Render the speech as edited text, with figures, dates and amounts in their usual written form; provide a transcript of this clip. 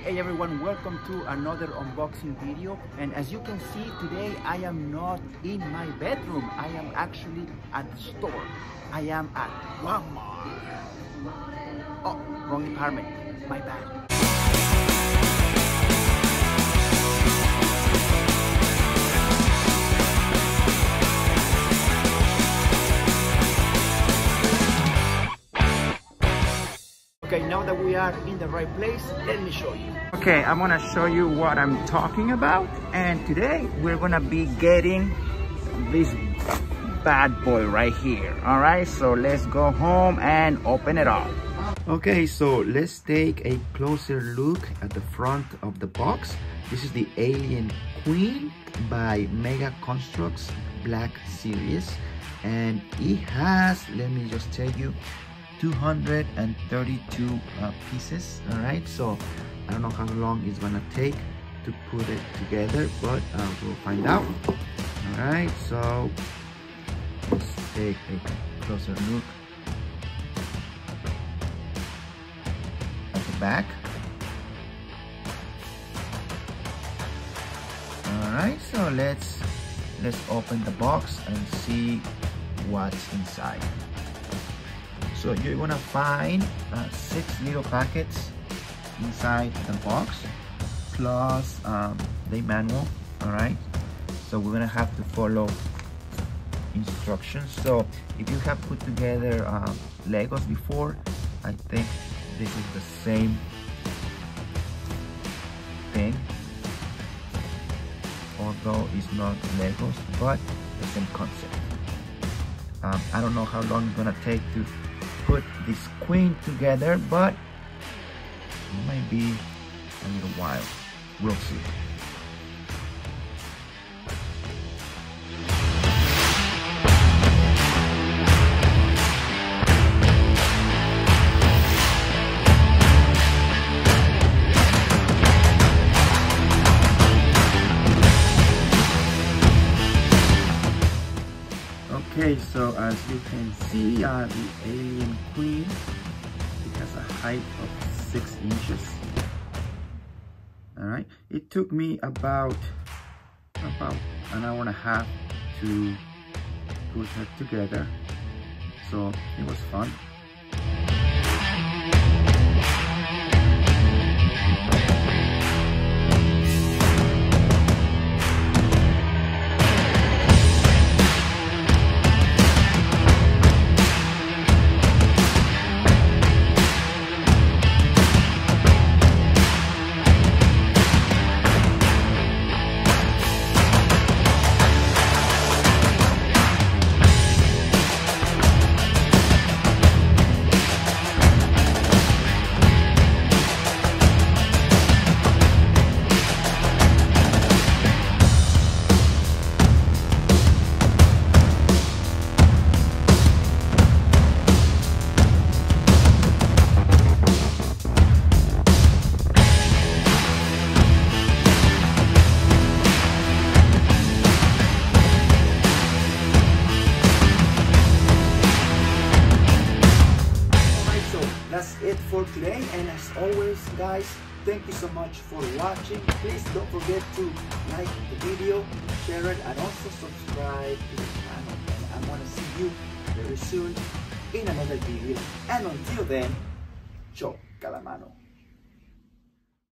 Hey everyone, welcome to another unboxing video. And as you can see today, I am not in my bedroom. I am actually at the store. I am at Walmart. Oh, wrong department. My bad. Okay, now that we are in the right place, let me show you. Okay, I'm gonna show you what I'm talking about. And today we're gonna be getting this bad boy right here. All right, so let's go home and open it up. Okay, so let's take a closer look at the front of the box. This is the Alien Queen by Mega Construx Black Series. And it has, let me just tell you, 232 pieces. All right, so I don't know how long it's gonna take to put it together, but we'll find out. All right, so let's take a closer look at the back. All right, so let's open the box and see what's inside. So you're gonna find 6 little packets inside the box, plus the manual. All right, so we're gonna have to follow instructions. So if you have put together Legos before, I think this is the same thing, although it's not Legos, but the same concept. I don't know how long it's gonna take to put this queen together, but it might be a little while. We'll see. Okay, so as you can see, the Alien Queen, it has a height of 6 inches. All right, it took me about an hour and a half to put her together, so it was fun. That's it for today, and as always guys, thank you so much for watching. Please don't forget to like the video, share it, and also subscribe to the channel. And I'm gonna see you very soon in another video, and until then, choca la mano.